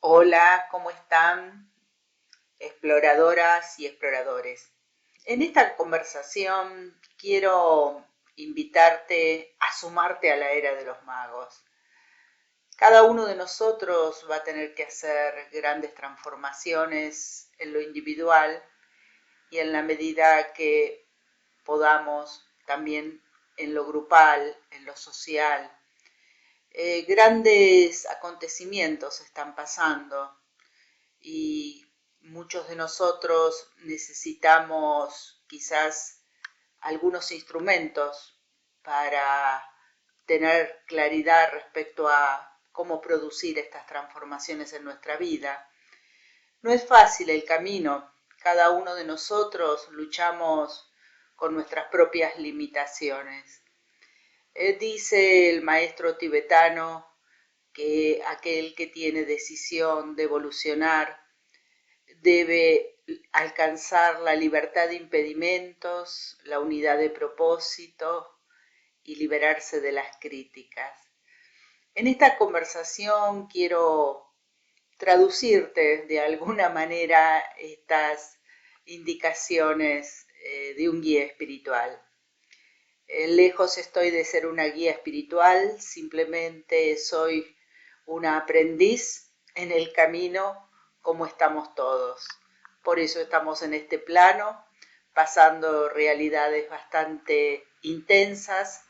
Hola, ¿cómo están, exploradoras y exploradores? En esta conversación quiero invitarte a sumarte a la era de los magos. Cada uno de nosotros va a tener que hacer grandes transformaciones en lo individual y en la medida que podamos también en lo grupal, en lo social. Grandes acontecimientos están pasando y muchos de nosotros necesitamos quizás algunos instrumentos para tener claridad respecto a cómo producir estas transformaciones en nuestra vida. No es fácil el camino, cada uno de nosotros luchamos con nuestras propias limitaciones. Dice el maestro tibetano que aquel que tiene decisión de evolucionar debe alcanzar la libertad de impedimentos, la unidad de propósito y liberarse de las críticas. En esta conversación quiero traducirte de alguna manera estas indicaciones de un guía espiritual. Lejos estoy de ser una guía espiritual, simplemente soy una aprendiz en el camino como estamos todos. Por eso estamos en este plano, pasando realidades bastante intensas,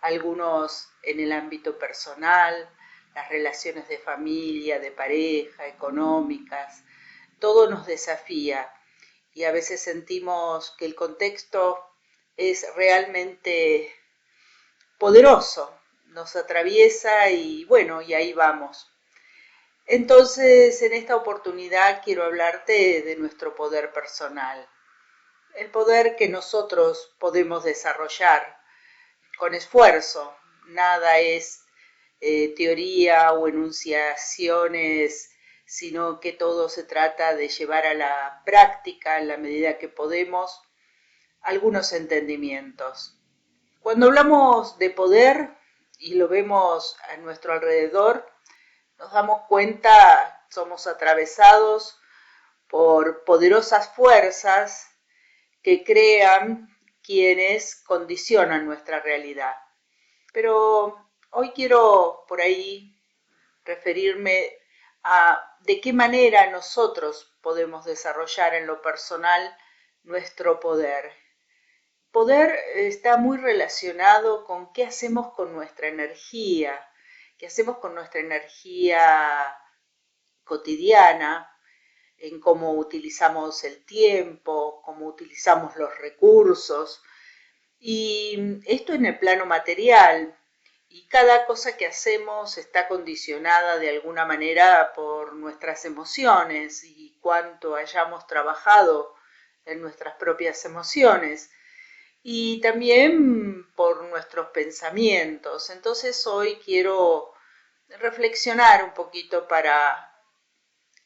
algunos en el ámbito personal, las relaciones de familia, de pareja, económicas, todo nos desafía y a veces sentimos que el contexto es realmente poderoso, nos atraviesa y bueno, y ahí vamos. Entonces, en esta oportunidad quiero hablarte de nuestro poder personal, el poder que nosotros podemos desarrollar con esfuerzo. Nada es teoría o enunciaciones, sino que todo se trata de llevar a la práctica, en la medida que podemos, algunos entendimientos. Cuando hablamos de poder y lo vemos a nuestro alrededor, nos damos cuenta, somos atravesados por poderosas fuerzas que crean quienes condicionan nuestra realidad. Pero hoy quiero por ahí referirme a de qué manera nosotros podemos desarrollar en lo personal nuestro poder. Poder está muy relacionado con qué hacemos con nuestra energía, qué hacemos con nuestra energía cotidiana, en cómo utilizamos el tiempo, cómo utilizamos los recursos. Y esto en el plano material. Y cada cosa que hacemos está condicionada de alguna manera por nuestras emociones y cuánto hayamos trabajado en nuestras propias emociones y también por nuestros pensamientos. Entonces hoy quiero reflexionar un poquito para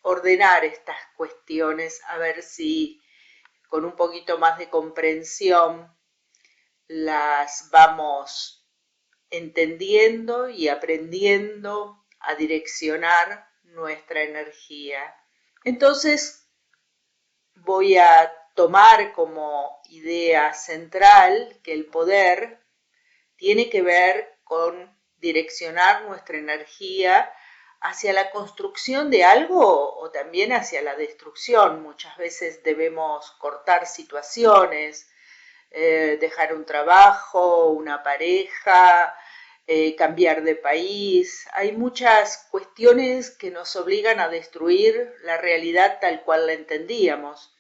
ordenar estas cuestiones, a ver si con un poquito más de comprensión las vamos entendiendo y aprendiendo a direccionar nuestra energía. Entonces voy a tomar como idea central que el poder tiene que ver con direccionar nuestra energía hacia la construcción de algo o también hacia la destrucción. Muchas veces debemos cortar situaciones, dejar un trabajo, una pareja, cambiar de país. Hay muchas cuestiones que nos obligan a destruir la realidad tal cual la entendíamos.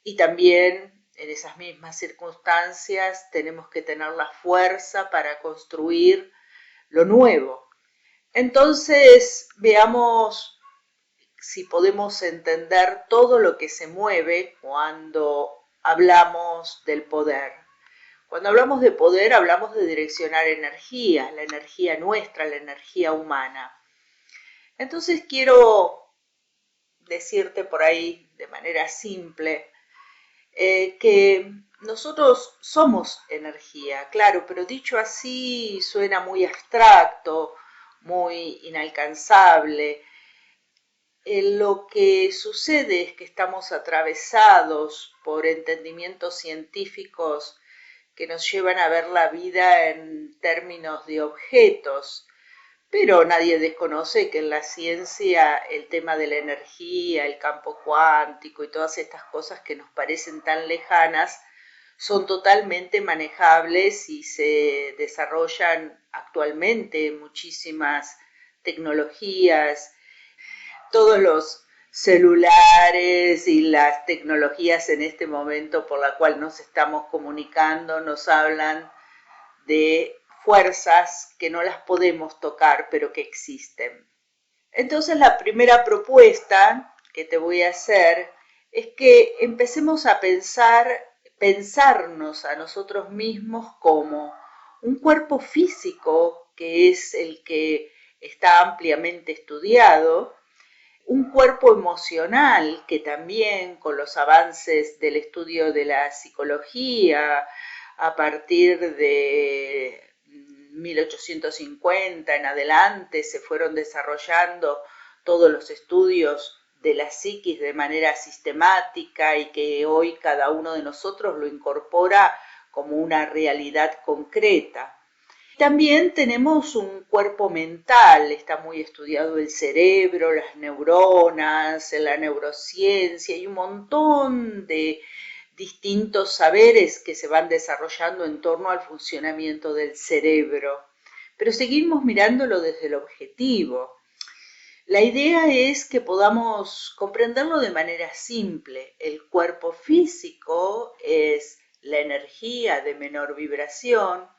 Y también en esas mismas circunstancias tenemos que tener la fuerza para construir lo nuevo. Entonces, veamos si podemos entender todo lo que se mueve cuando hablamos del poder. Cuando hablamos de poder, hablamos de direccionar energía, la energía nuestra, la energía humana. Entonces quiero decirte por ahí de manera simple que nosotros somos energía, claro, pero dicho así suena muy abstracto, muy inalcanzable. Lo que sucede es que estamos atravesados por entendimientos científicos que nos llevan a ver la vida en términos de objetos, pero nadie desconoce que en la ciencia el tema de la energía, el campo cuántico y todas estas cosas que nos parecen tan lejanas son totalmente manejables y se desarrollan actualmente muchísimas tecnologías. Todos los celulares y las tecnologías en este momento por la cual nos estamos comunicando nos hablan de fuerzas que no las podemos tocar, pero que existen. Entonces, la primera propuesta que te voy a hacer es que empecemos a pensarnos a nosotros mismos como un cuerpo físico, que es el que está ampliamente estudiado, un cuerpo emocional que también con los avances del estudio de la psicología a partir de 1850 en adelante se fueron desarrollando todos los estudios de la psiquis de manera sistemática y que hoy cada uno de nosotros lo incorpora como una realidad concreta. También tenemos un cuerpo mental, está muy estudiado el cerebro, las neuronas, la neurociencia y un montón de distintos saberes que se van desarrollando en torno al funcionamiento del cerebro. Pero seguimos mirándolo desde el objetivo. La idea es que podamos comprenderlo de manera simple. El cuerpo físico es la energía de menor vibración,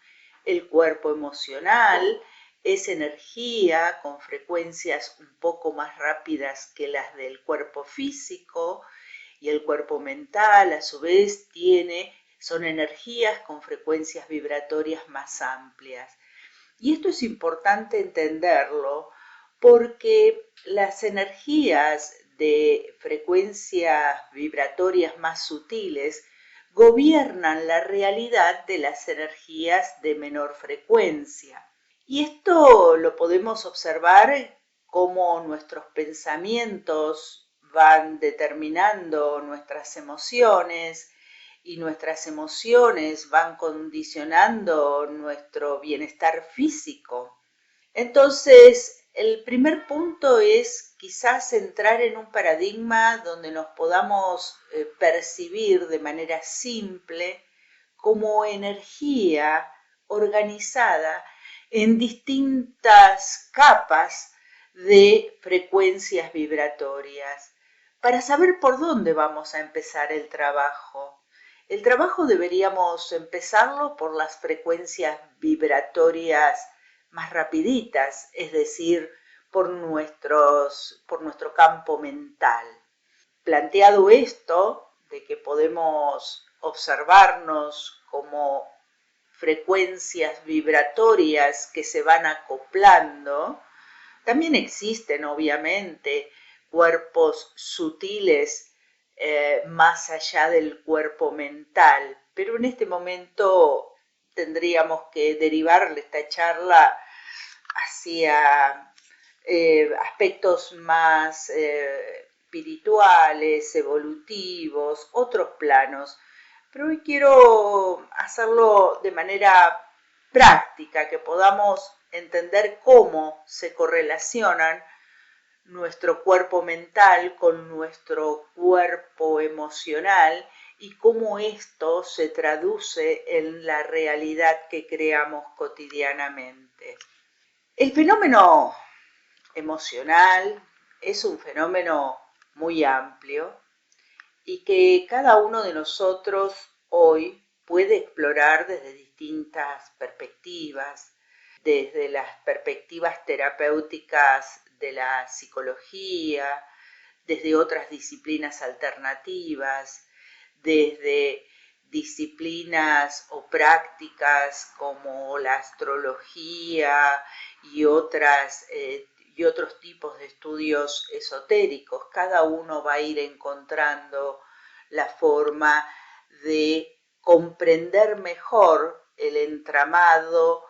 el cuerpo emocional es energía con frecuencias un poco más rápidas que las del cuerpo físico y el cuerpo mental a su vez son energías con frecuencias vibratorias más amplias. Y esto es importante entenderlo porque las energías de frecuencias vibratorias más sutiles gobiernan la realidad de las energías de menor frecuencia. Y esto lo podemos observar como nuestros pensamientos van determinando nuestras emociones y nuestras emociones van condicionando nuestro bienestar físico. Entonces, el primer punto es quizás entrar en un paradigma donde nos podamos percibir de manera simple como energía organizada en distintas capas de frecuencias vibratorias. Para saber por dónde vamos a empezar el trabajo. El trabajo deberíamos empezarlo por las frecuencias vibratorias más rapiditas, es decir, por nuestro campo mental. Planteado esto, de que podemos observarnos como frecuencias vibratorias que se van acoplando, también existen obviamente cuerpos sutiles más allá del cuerpo mental, pero en este momento tendríamos que derivarle esta charla hacia aspectos más espirituales, evolutivos, otros planos. Pero hoy quiero hacerlo de manera práctica, que podamos entender cómo se correlacionan nuestro cuerpo mental con nuestro cuerpo emocional y cómo esto se traduce en la realidad que creamos cotidianamente. El fenómeno emocional es un fenómeno muy amplio y que cada uno de nosotros hoy puede explorar desde distintas perspectivas, desde las perspectivas terapéuticas de la psicología, desde otras disciplinas alternativas, desde disciplinas o prácticas como la astrología y otros tipos de estudios esotéricos. Cada uno va a ir encontrando la forma de comprender mejor el entramado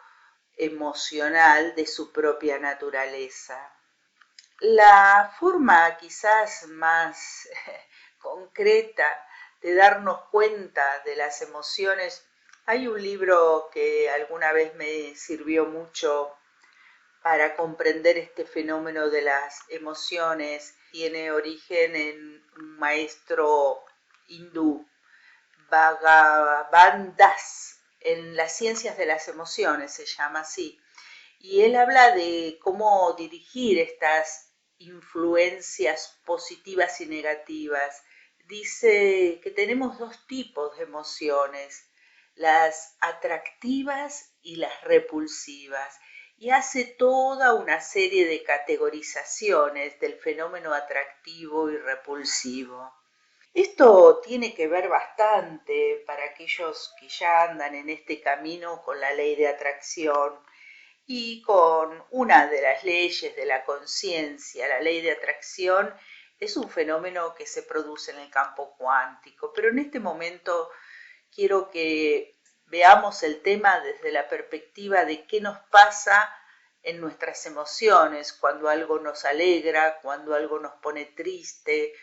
emocional de su propia naturaleza. La forma quizás más concreta de darnos cuenta de las emociones, hay un libro que alguna vez me sirvió mucho para comprender este fenómeno de las emociones. Tiene origen en un maestro hindú, Bhagavan Das, en las ciencias de las emociones se llama así. Y él habla de cómo dirigir estas influencias positivas y negativas. Dice que tenemos dos tipos de emociones, las atractivas y las repulsivas, y hace toda una serie de categorizaciones del fenómeno atractivo y repulsivo. Esto tiene que ver bastante para aquellos que ya andan en este camino con la ley de atracción y con una de las leyes de la conciencia. La ley de atracción es un fenómeno que se produce en el campo cuántico, pero en este momento quiero que veamos el tema desde la perspectiva de qué nos pasa en nuestras emociones, cuando algo nos alegra, cuando algo nos pone triste,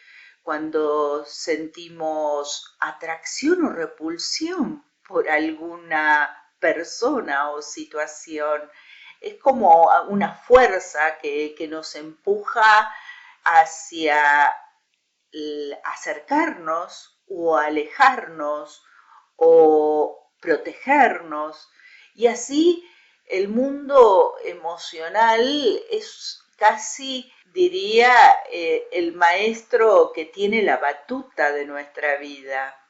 cuando sentimos atracción o repulsión por alguna persona o situación. Es como una fuerza que nos empuja hacia acercarnos o alejarnos o protegernos. Y así el mundo emocional es casi, diría, el maestro que tiene la batuta de nuestra vida.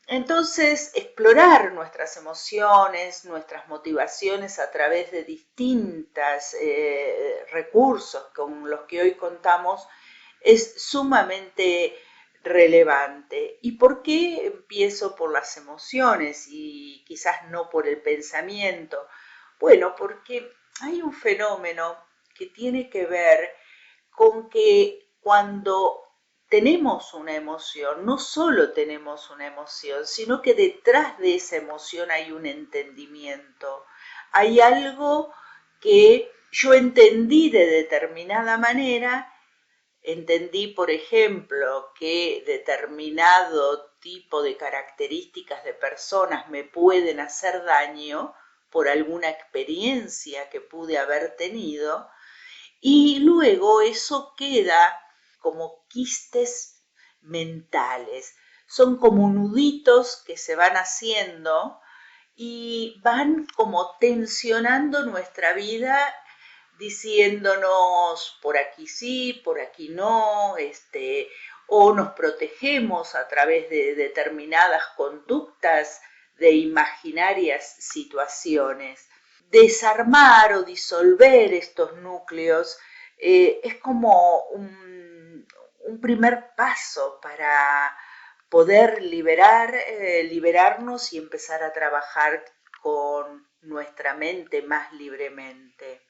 Entonces, explorar nuestras emociones, nuestras motivaciones a través de distintos recursos con los que hoy contamos es sumamente relevante. ¿Y por qué empiezo por las emociones y quizás no por el pensamiento? Bueno, porque hay un fenómeno que tiene que ver con que cuando tenemos una emoción, no solo tenemos una emoción, sino que detrás de esa emoción hay un entendimiento, hay algo que yo entendí de determinada manera. Entendí, por ejemplo, que determinado tipo de características de personas me pueden hacer daño por alguna experiencia que pude haber tenido, y luego eso queda como quistes mentales. Son como nuditos que se van haciendo y van como tensionando nuestra vida, diciéndonos por aquí sí, por aquí no, o nos protegemos a través de determinadas conductas de imaginarias situaciones. Desarmar o disolver estos núcleos es como un primer paso para poder liberarnos y empezar a trabajar con nuestra mente más libremente.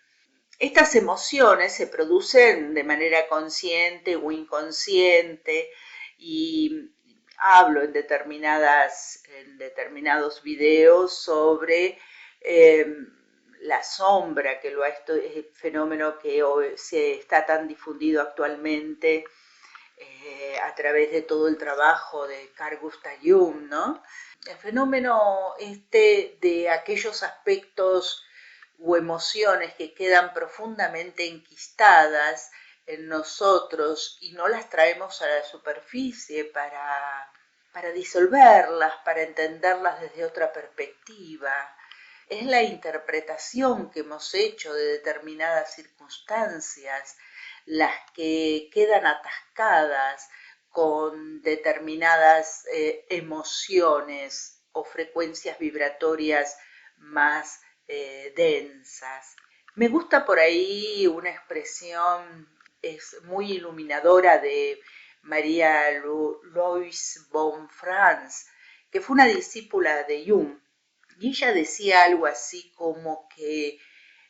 Estas emociones se producen de manera consciente o inconsciente y hablo en determinados videos sobre la sombra, que es el fenómeno que hoy se está tan difundido actualmente a través de todo el trabajo de Carl Gustav Jung, ¿no? El fenómeno de aquellos aspectos o emociones que quedan profundamente enquistadas en nosotros y no las traemos a la superficie para disolverlas, para entenderlas desde otra perspectiva. Es la interpretación que hemos hecho de determinadas circunstancias las que quedan atascadas con determinadas emociones o frecuencias vibratorias más densas. Me gusta por ahí una expresión, es muy iluminadora, de María Louise von Franz, que fue una discípula de Jung, y ella decía algo así como que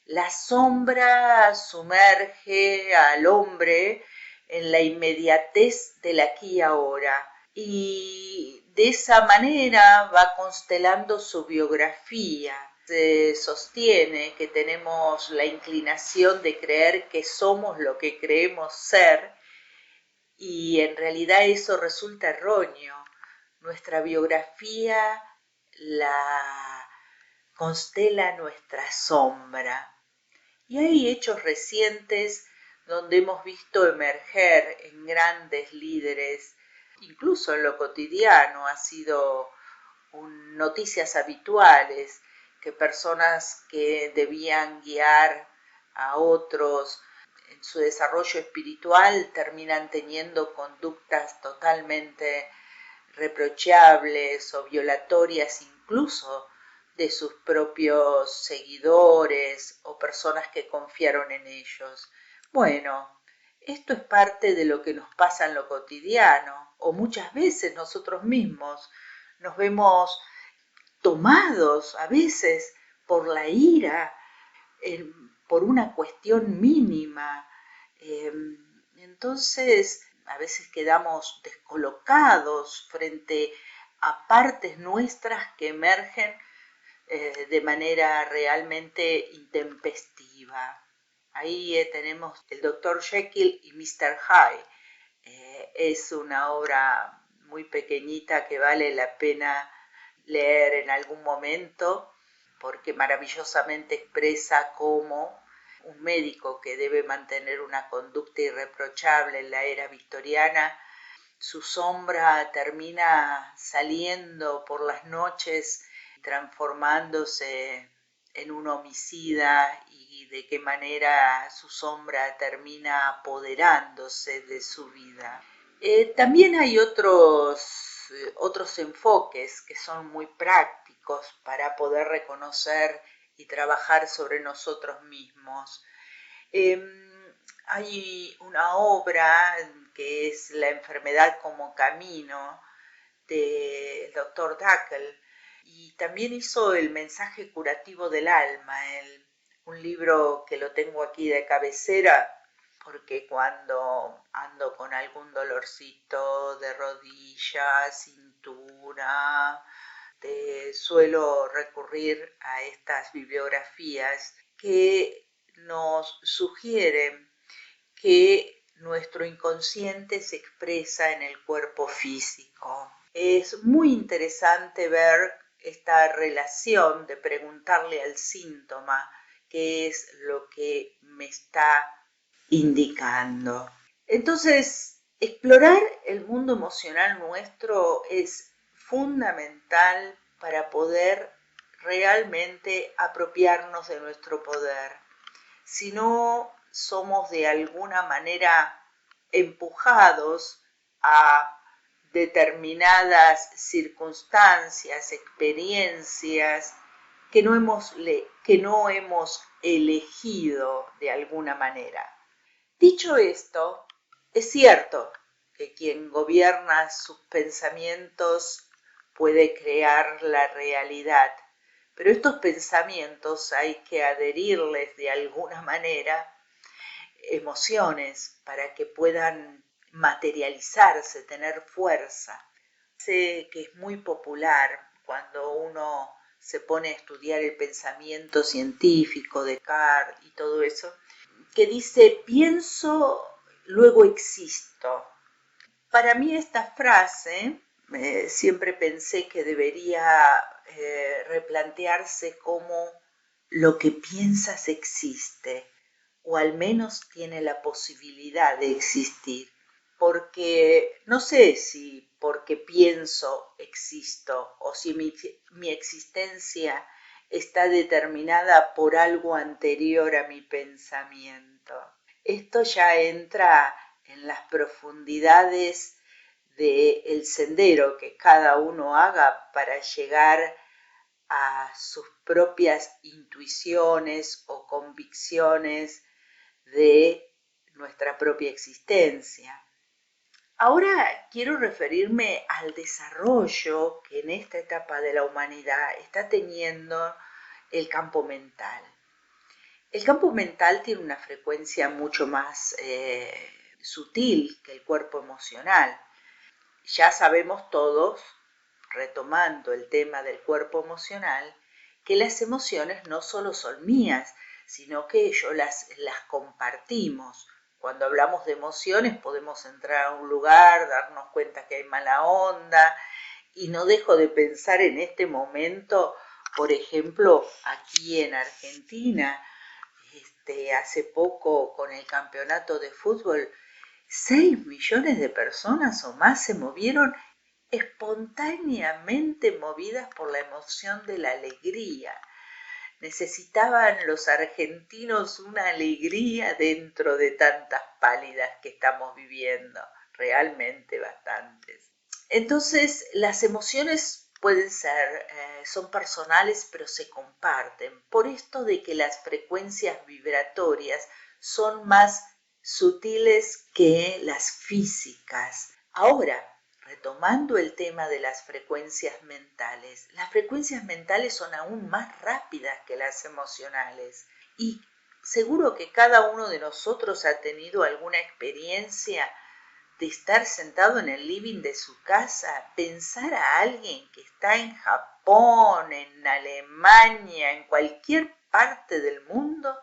la sombra sumerge al hombre en la inmediatez del aquí y ahora, y de esa manera va constelando su biografía. se sostiene que tenemos la inclinación de creer que somos lo que creemos ser y en realidad eso resulta erróneo. Nuestra biografía la constela nuestra sombra. Y hay hechos recientes donde hemos visto emerger en grandes líderes, incluso en lo cotidiano, ha sido noticias habituales, que personas que debían guiar a otros en su desarrollo espiritual terminan teniendo conductas totalmente reprochables o violatorias incluso de sus propios seguidores o personas que confiaron en ellos. Bueno, esto es parte de lo que nos pasa en lo cotidiano, o muchas veces nosotros mismos nos vemos tomados a veces por la ira, por una cuestión mínima. Entonces, a veces quedamos descolocados frente a partes nuestras que emergen de manera realmente intempestiva. Ahí tenemos el Dr. Jekyll y Mr. Hyde. Es una obra muy pequeñita que vale la pena leer en algún momento porque maravillosamente expresa cómo un médico que debe mantener una conducta irreprochable en la era victoriana, su sombra termina saliendo por las noches, transformándose en un homicida y de qué manera su sombra termina apoderándose de su vida. También hay otros enfoques que son muy prácticos para poder reconocer y trabajar sobre nosotros mismos. Hay una obra que es La enfermedad como camino del Dr. Dackel y también hizo El mensaje curativo del alma, un libro que lo tengo aquí de cabecera porque cuando ando con algún dolorcito de rodilla, cintura, suelo recurrir a estas bibliografías que nos sugieren que nuestro inconsciente se expresa en el cuerpo físico. Es muy interesante ver esta relación de preguntarle al síntoma qué es lo que me está indicando. Entonces, explorar el mundo emocional nuestro es fundamental para poder realmente apropiarnos de nuestro poder. Si no somos de alguna manera empujados a determinadas circunstancias, experiencias que no hemos elegido de alguna manera. Dicho esto, es cierto que quien gobierna sus pensamientos puede crear la realidad, pero estos pensamientos hay que adherirles de alguna manera emociones para que puedan materializarse, tener fuerza. Sé que es muy popular cuando uno se pone a estudiar el pensamiento científico, Descartes y todo eso, que dice, pienso, luego existo. Para mí esta frase, siempre pensé que debería replantearse como lo que piensas existe, o al menos tiene la posibilidad de existir, porque no sé si porque pienso existo o si mi existencia está determinada por algo anterior a mi pensamiento. Esto ya entra en las profundidades del sendero que cada uno haga para llegar a sus propias intuiciones o convicciones de nuestra propia existencia. Ahora quiero referirme al desarrollo que en esta etapa de la humanidad está teniendo el campo mental. El campo mental tiene una frecuencia mucho más sutil que el cuerpo emocional. Ya sabemos todos, retomando el tema del cuerpo emocional, que las emociones no solo son mías, sino que las compartimos. Cuando hablamos de emociones podemos entrar a un lugar, darnos cuenta que hay mala onda, y no dejo de pensar en este momento, por ejemplo, aquí en Argentina, hace poco con el campeonato de fútbol, 6 millones de personas o más se movieron espontáneamente movidas por la emoción de la alegría. Necesitaban los argentinos una alegría dentro de tantas pálidas que estamos viviendo, realmente bastantes. Entonces, las emociones pueden ser, son personales, pero se comparten, por esto de que las frecuencias vibratorias son más sutiles que las físicas. Ahora, retomando el tema de las frecuencias mentales son aún más rápidas que las emocionales, y seguro que cada uno de nosotros ha tenido alguna experiencia de estar sentado en el living de su casa, pensar a alguien que está en Japón, en Alemania, en cualquier parte del mundo,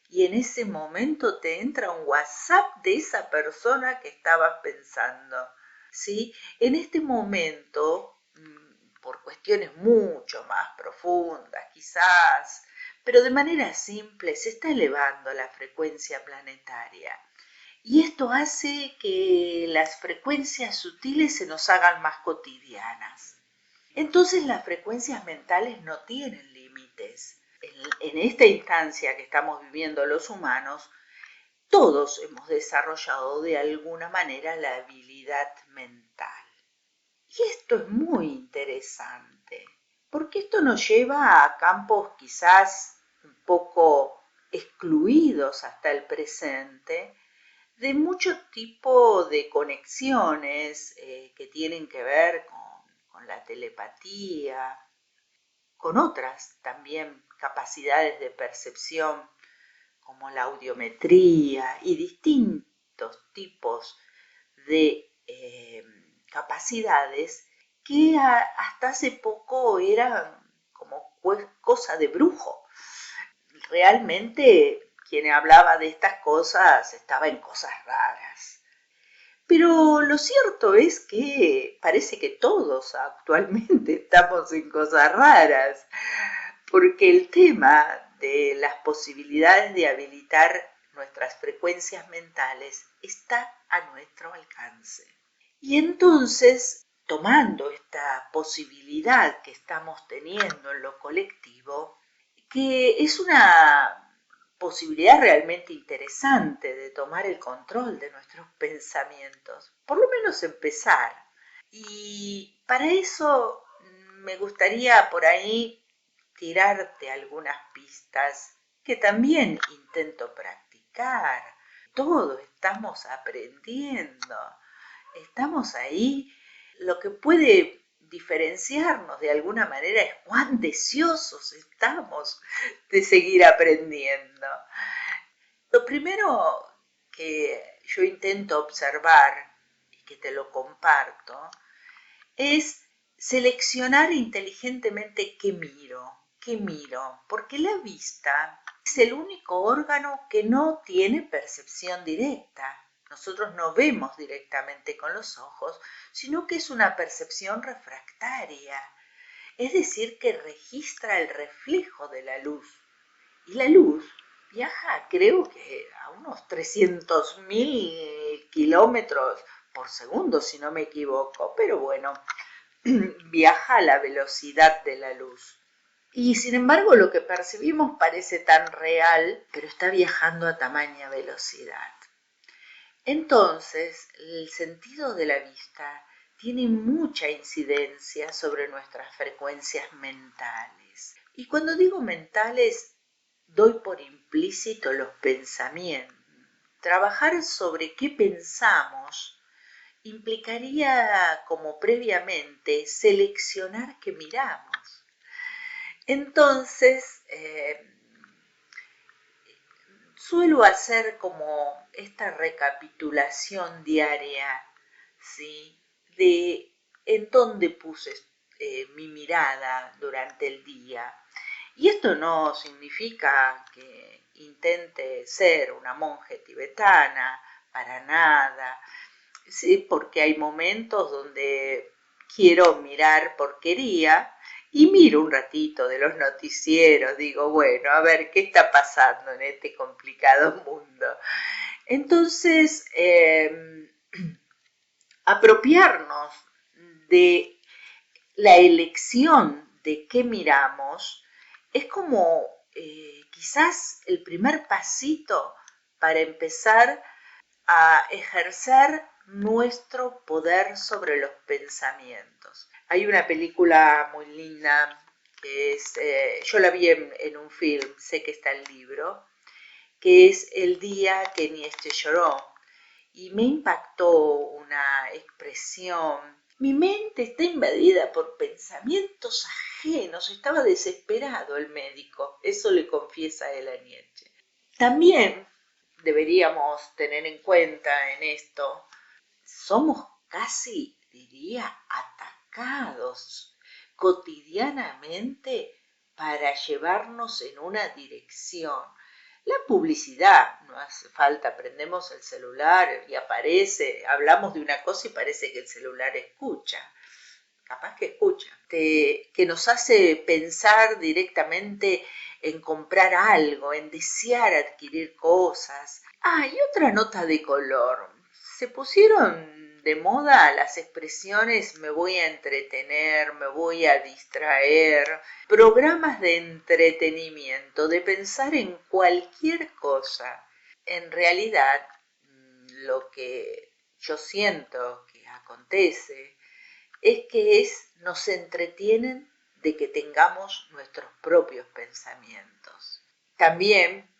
y en ese momento te entra un WhatsApp de esa persona que estabas pensando, ¿sí? En este momento, por cuestiones mucho más profundas quizás, pero de manera simple, se está elevando la frecuencia planetaria. Y esto hace que las frecuencias sutiles se nos hagan más cotidianas. Entonces las frecuencias mentales no tienen límites. En esta instancia que estamos viviendo los humanos, todos hemos desarrollado de alguna manera la habilidad mental. Y esto es muy interesante, porque esto nos lleva a campos quizás un poco excluidos hasta el presente, de mucho tipo de conexiones que tienen que ver con la telepatía, con otras también capacidades de percepción como la audiometría y distintos tipos de capacidades que hasta hace poco eran como cosa de brujo. Realmente quien hablaba de estas cosas estaba en cosas raras. Pero lo cierto es que parece que todos actualmente estamos en cosas raras, porque el tema de las posibilidades de habilitar nuestras frecuencias mentales está a nuestro alcance. Y entonces, tomando esta posibilidad que estamos teniendo en lo colectivo, que es una posibilidad realmente interesante de tomar el control de nuestros pensamientos, por lo menos empezar. Y para eso me gustaría por ahí tirarte algunas pistas que también intento practicar. Todos estamos aprendiendo, estamos ahí. Lo que puede diferenciarnos de alguna manera es cuán deseosos estamos de seguir aprendiendo. Lo primero que yo intento observar y que te lo comparto es seleccionar inteligentemente qué miro, porque la vista es el único órgano que no tiene percepción directa. Nosotros no vemos directamente con los ojos, sino que es una percepción refractaria, es decir, que registra el reflejo de la luz. Y la luz viaja, creo que a unos 300.000 kilómetros por segundo, si no me equivoco, pero bueno, viaja a la velocidad de la luz. Y sin embargo lo que percibimos parece tan real, pero está viajando a tamaña velocidad. Entonces, el sentido de la vista tiene mucha incidencia sobre nuestras frecuencias mentales. Y cuando digo mentales, doy por implícito los pensamientos. Trabajar sobre qué pensamos implicaría, como previamente, seleccionar qué miramos. Entonces, suelo hacer como esta recapitulación diaria, ¿sí? De en dónde puse mi mirada durante el día. Y esto no significa que intente ser una monje tibetana, para nada, sí, porque hay momentos donde quiero mirar porquería y miro un ratito de los noticieros, digo, bueno, a ver qué está pasando en este complicado mundo. Entonces, apropiarnos de la elección de qué miramos es como quizás el primer pasito para empezar a ejercer nuestro poder sobre los pensamientos. Hay una película muy linda que es, yo la vi en un film, sé que está el libro, que es El día que Nietzsche lloró, y me impactó una expresión. Mi mente está invadida por pensamientos ajenos, estaba desesperado el médico, eso le confiesa él a Nietzsche. También deberíamos tener en cuenta en esto, somos casi, diría, atacados cotidianamente para llevarnos en una dirección. La publicidad, no hace falta, prendemos el celular y aparece, hablamos de una cosa y parece que el celular escucha. Capaz que escucha, que nos hace pensar directamente en comprar algo, en desear adquirir cosas. Ah, y otra nota de color. Se pusieron de moda las expresiones me voy a entretener, me voy a distraer, programas de entretenimiento, de pensar en cualquier cosa. En realidad, lo que yo siento que acontece es que nos entretienen de que tengamos nuestros propios pensamientos. También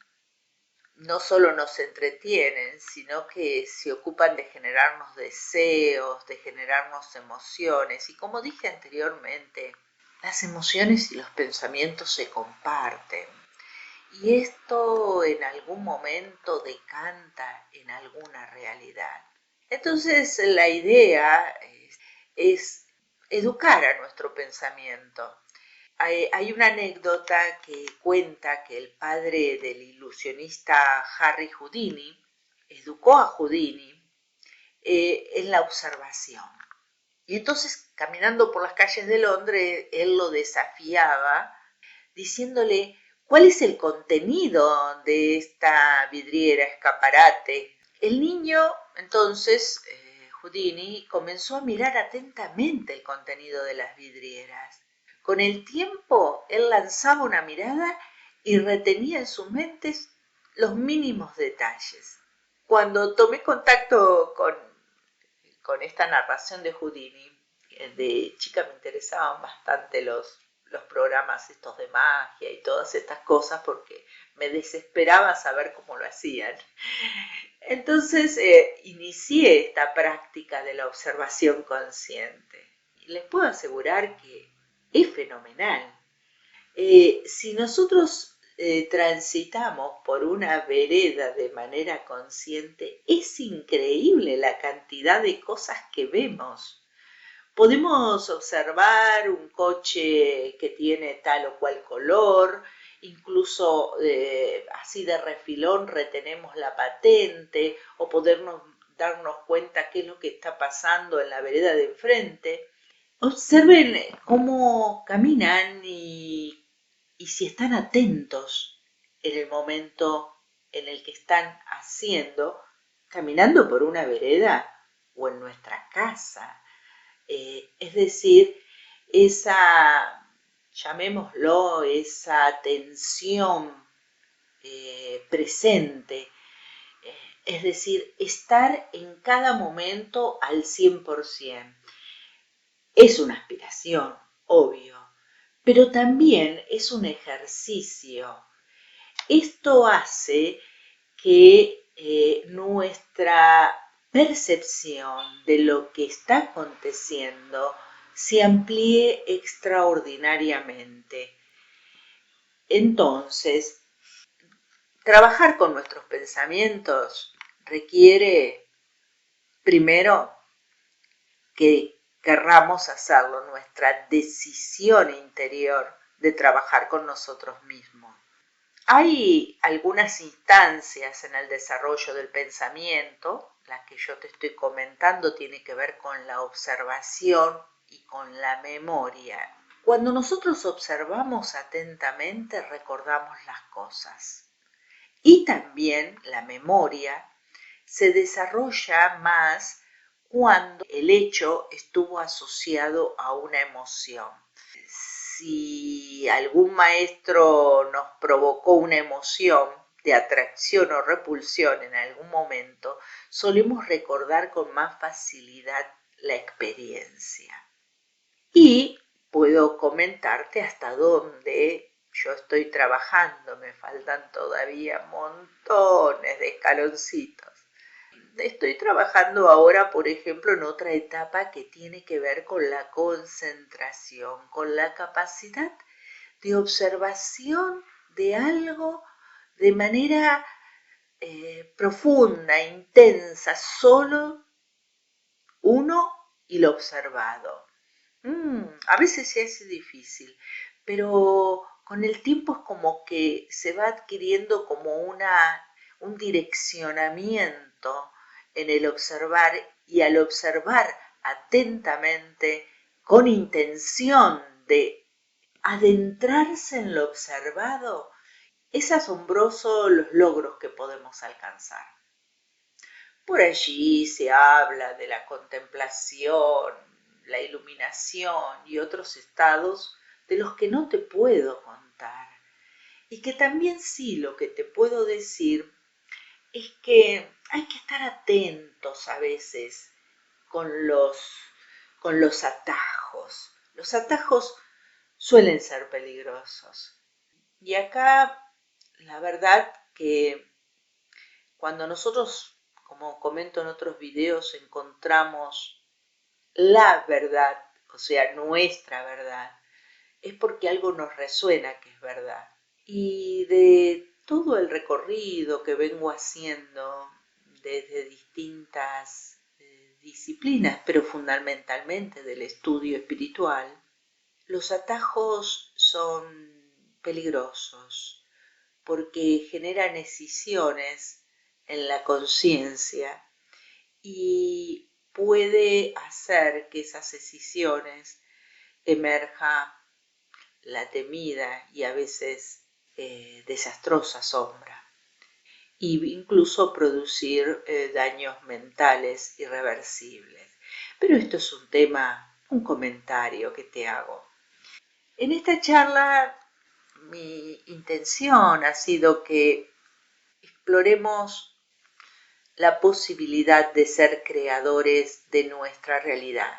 no solo nos entretienen, sino que se ocupan de generarnos deseos, de generarnos emociones. Y como dije anteriormente, las emociones y los pensamientos se comparten. Y esto en algún momento decanta en alguna realidad. Entonces la idea es educar a nuestro pensamiento. Hay una anécdota que cuenta que el padre del ilusionista Harry Houdini educó a Houdini en la observación. Y entonces, caminando por las calles de Londres, él lo desafiaba diciéndole cuál es el contenido de esta vidriera, escaparate. El niño, entonces, Houdini, comenzó a mirar atentamente el contenido de las vidrieras. Con el tiempo, él lanzaba una mirada y retenía en su mente los mínimos detalles. Cuando tomé contacto con esta narración de Houdini, de chica me interesaban bastante los programas estos de magia y todas estas cosas porque me desesperaba saber cómo lo hacían. Entonces inicié esta práctica de la observación consciente. Y les puedo asegurar que es fenomenal. Si nosotros transitamos por una vereda de manera consciente, es increíble la cantidad de cosas que vemos. Podemos observar un coche que tiene tal o cual color, incluso así de refilón retenemos la patente o podernos darnos cuenta qué es lo que está pasando en la vereda de enfrente. Observen cómo caminan y si están atentos en el momento en el que están haciendo, caminando por una vereda o en nuestra casa. Es decir, llamémoslo, esa atención presente, es decir, estar en cada momento al 100%. Es una aspiración, obvio, pero también es un ejercicio. Esto hace que nuestra percepción de lo que está aconteciendo se amplíe extraordinariamente. Entonces, trabajar con nuestros pensamientos requiere, primero, que querramos hacerlo, nuestra decisión interior de trabajar con nosotros mismos. Hay algunas instancias en el desarrollo del pensamiento, la que yo te estoy comentando tiene que ver con la observación y con la memoria. Cuando nosotros observamos atentamente, recordamos las cosas. Y también la memoria se desarrolla más cuando el hecho estuvo asociado a una emoción. Si algún maestro nos provocó una emoción de atracción o repulsión en algún momento, solemos recordar con más facilidad la experiencia. Y puedo comentarte hasta dónde yo estoy trabajando, me faltan todavía montones de escaloncitos. Estoy trabajando ahora, por ejemplo, en otra etapa que tiene que ver con la concentración, con la capacidad de observación de algo de manera profunda, intensa, solo uno y lo observado. A veces se hace difícil, pero con el tiempo es como que se va adquiriendo como un direccionamiento en el observar, y al observar atentamente, con intención de adentrarse en lo observado, es asombroso los logros que podemos alcanzar. Por allí se habla de la contemplación, la iluminación y otros estados de los que no te puedo contar. Y que también sí, lo que te puedo decir es que hay que estar atentos a veces con los atajos. Los atajos suelen ser peligrosos. Y acá, la verdad que cuando nosotros, como comento en otros videos, encontramos la verdad, o sea, nuestra verdad, es porque algo nos resuena que es verdad. Y de todo el recorrido que vengo haciendo desde distintas disciplinas, pero fundamentalmente del estudio espiritual, los atajos son peligrosos porque generan escisiones en la conciencia y puede hacer que esas decisiones emerja la temida y a veces desastrosa sombra, e incluso producir daños mentales irreversibles. Pero esto es un tema, un comentario que te hago. En esta charla mi intención ha sido que exploremos la posibilidad de ser creadores de nuestra realidad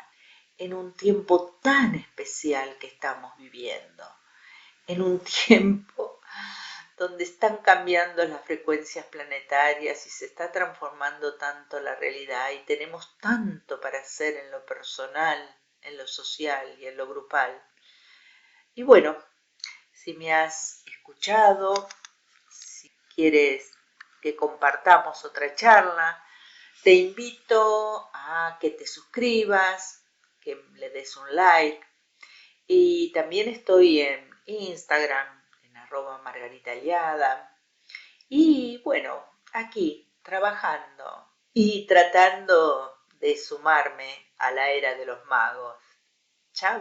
en un tiempo tan especial que estamos viviendo, en un tiempo donde están cambiando las frecuencias planetarias y se está transformando tanto la realidad y tenemos tanto para hacer en lo personal, en lo social y en lo grupal. Y bueno, si me has escuchado, si quieres que compartamos otra charla, te invito a que te suscribas, que le des un like, y también estoy en Instagram, en @margaritaliada, y bueno, aquí trabajando y tratando de sumarme a la era de los magos.